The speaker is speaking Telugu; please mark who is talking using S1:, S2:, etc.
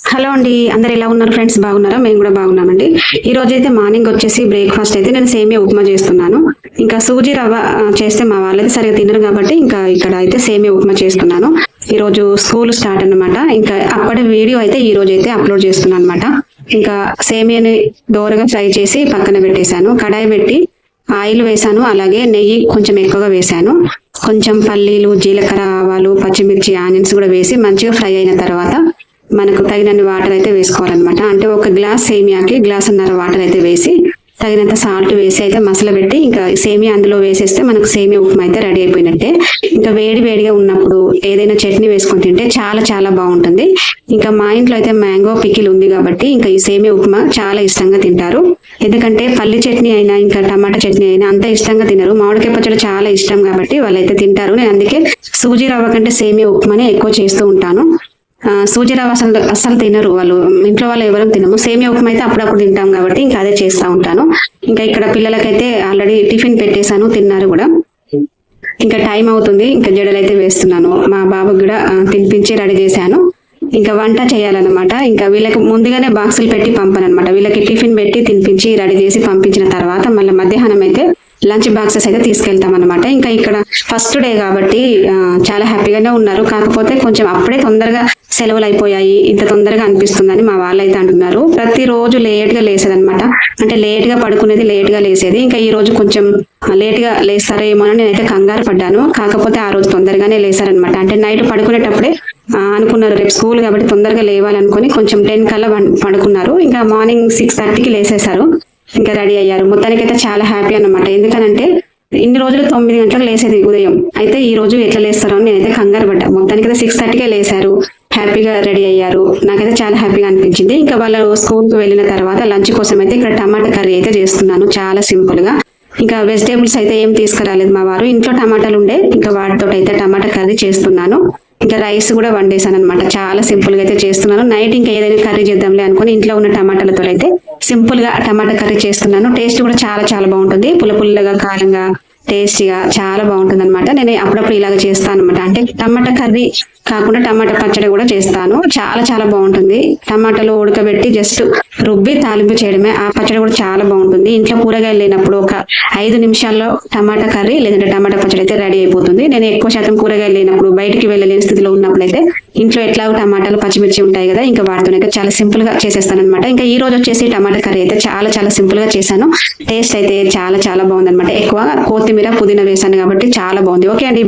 S1: హలో అండి, అందరు ఎలా ఉన్నారు ఫ్రెండ్స్? బాగున్నారా? మేము కూడా బాగున్నామండి. ఈ రోజు అయితే మార్నింగ్ వచ్చేసి బ్రేక్ఫాస్ట్ అయితే నేను సేమియా ఉప్మా చేస్తున్నాను. ఇంకా సూజీ రవ్వ చేస్తే మా వాళ్ళైతే సరిగా తినరు కాబట్టి ఇంకా ఇక్కడ అయితే సేమియా ఉప్మా చేస్తున్నాను. ఈ రోజు స్కూల్ స్టార్ట్ అన్నమాట. ఇంకా అప్పటి వీడియో అయితే ఈ రోజు అయితే అప్లోడ్ చేస్తున్నాను అనమాట. ఇంకా సేమియాని దోరగా ఫ్రై చేసి పక్కన పెట్టేశాను. కడాయి పెట్టి ఆయిల్ వేసాను, అలాగే నెయ్యి కొంచెం ఎక్కువగా వేసాను. కొంచెం పల్లీలు, జీలకర్ర, ఆవాలు, పచ్చిమిర్చి, ఆనియన్స్ కూడా వేసి మంచిగా ఫ్రై అయిన తర్వాత మనకు తగినన్ని వాటర్ అయితే వేసుకోవాలన్నమాట. అంటే ఒక గ్లాస్ సేమియాకి గ్లాసున్నర వాటర్ అయితే వేసి తగినంత సాల్ట్ వేసి అయితే మసలబెట్టి ఇంకా సేమియా అందులో వేసేస్తే మనకు సేమియా ఉప్మా అయితే రెడీ అయిపోయినట్టే. ఇంకా వేడి వేడిగా ఉన్నప్పుడు ఏదైనా చట్నీ వేసుకొని తింటే చాలా చాలా బాగుంటుంది. ఇంకా మా ఇంట్లో అయితే మ్యాంగో పికిల్ ఉంది కాబట్టి ఇంకా ఈ సేమియా ఉప్మా చాలా ఇష్టంగా తింటారు. ఎందుకంటే పల్లి చట్నీ అయినా ఇంకా టమాటా చట్నీ అయినా అంత ఇష్టంగా తినరు. మామిడికాయ పచ్చడి చాలా ఇష్టం కాబట్టి వాళ్ళైతే తింటారు. నేను అందుకే సూజీ రవ్వ కంటే సేమియా ఉప్మానే ఎక్కువ చేస్తూ ఉంటాను. సూజీ రవ్వ అసలు తినరు వాళ్ళు, ఇంట్లో వాళ్ళు ఎవరు తినము. సేమియా ఉప్మా అయితే అప్పుడప్పుడు తింటాం కాబట్టి ఇంకా అదే చేస్తూ ఉంటాను. ఇంకా ఇక్కడ పిల్లలకైతే ఆల్రెడీ టిఫిన్ పెట్టేశాను, తిన్నారు కూడా. ఇంకా టైం అవుతుంది, ఇంకా జడలు అయితే వేస్తున్నాను. మా బాబుకి కూడా తినిపించి రెడీ చేశాను. ఇంకా వంట చేయాలన్నమాట. ఇంకా వీళ్ళకి ముందుగానే బాక్సులు పెట్టి పంపనమాట. వీళ్ళకి టిఫిన్ పెట్టి తినిపించి రెడీ చేసి పంపించిన తర్వాత మళ్ళీ మధ్యాహ్నం అయితే లంచ్ బాక్సెస్ అయితే తీసుకెళ్తాం అనమాట. ఇంకా ఇక్కడ ఫస్ట్ డే కాబట్టి చాలా హ్యాపీగానే ఉన్నారు. కాకపోతే కొంచెం అప్పుడే తొందరగా సెలవులు అయిపోయాయి, ఇంత తొందరగా అనిపిస్తుందని మా వాళ్ళైతే అంటున్నారు. ప్రతిరోజు లేట్ గా లేసేది అనమాట. అంటే లేట్ గా పడుకునేది, లేట్ గా లేసేది. ఇంకా ఈ రోజు కొంచెం లేట్ గా లేస్తారేమో అని నేనైతే కంగారు పడ్డాను. కాకపోతే ఆ రోజు తొందరగానే లేసారనమాట. అంటే నైట్ పడుకునేటప్పుడే అనుకున్నారు రేపు స్కూల్ కాబట్టి తొందరగా లేవాలనుకుని కొంచెం 10 కల్లా పడుకున్నారు. ఇంకా మార్నింగ్ 6:30కి లేసేశారు. ఇంకా రెడీ అయ్యారు. మొత్తానికైతే చాలా హ్యాపీ అన్నమాట. ఎందుకనంటే ఇన్ని రోజులు 9 గంటలకు లేసేది ఉదయం. అయితే ఈ రోజు ఎట్లా లేస్తారో అని నేనైతే కంగారు పడ్డా. మొత్తానికైతే 6:30కే లేసారు, హ్యాపీగా రెడీ అయ్యారు. నాకైతే చాలా హ్యాపీగా అనిపించింది. ఇంకా వాళ్ళు స్కూల్కి వెళ్ళిన తర్వాత లంచ్ కోసం అయితే ఇక్కడ టమాటా కర్రీ అయితే చేస్తున్నాను, చాలా సింపుల్ గా. ఇంకా వెజిటేబుల్స్ అయితే ఏం తీసుకురాలేదు మా వారు, ఇంట్లో టమాటాలు ఉండే ఇంకా వాటితో అయితే టమాటా కర్రీ చేస్తున్నాను. ఇంకా రైస్ కూడా వండేసాను అనమాట. చాలా సింపుల్ గా అయితే చేస్తున్నాను. నైట్ ఇంకా ఏదైనా కర్రీ చేద్దాంలే అనుకుని ఇంట్లో ఉన్న టమాటాలతో అయితే సింపుల్ గా టమాటా కర్రీ చేస్తున్నాను. టేస్ట్ కూడా చాలా చాలా బాగుంటుంది. పుల్లగా, కారంగా, టేస్టీగా చాలా బాగుంటుంది అనమాట. నేను అప్పుడప్పుడు ఇలాగ చేస్తాను అనమాట. అంటే టమాటా కర్రీ కాకుండా టమాటా పచ్చడి కూడా చేస్తాను, చాలా చాలా బాగుంటుంది. టమాటాలు ఉడకబెట్టి జస్ట్ రుబ్బి తాలింపు చేయడమే. ఆ పచ్చడి కూడా చాలా బాగుంటుంది. ఇంట్లో కూరగాయలు లేనప్పుడు ఒక 5 నిమిషాల్లో టమాటా కర్రీ లేదంటే టమాటా పచ్చడి అయితే రెడీ అయిపోతుంది. నేను ఎక్కువ శాతం కూరగాయలు లేనప్పుడు, బయటికి వెళ్ళలేని స్థితిలో ఉన్నప్పుడు అయితే ఇంట్లో ఎట్లాగో టమాటాలు, పచ్చిమిర్చి ఉంటాయి కదా, ఇంకా వాటితోనైతే చాలా సింపుల్ గా చేసేస్తాను అనమాట. ఇంకా ఈ రోజు వచ్చేసి టమాటా కర్రీ అయితే చాలా చాలా సింపుల్ గా చేశాను. టేస్ట్ అయితే చాలా చాలా బాగుంది అనమాట. ఎక్కువ కొత్తిమీర, పుదీనా వేసాను కాబట్టి చాలా బాగుంది. ఓకే అండి.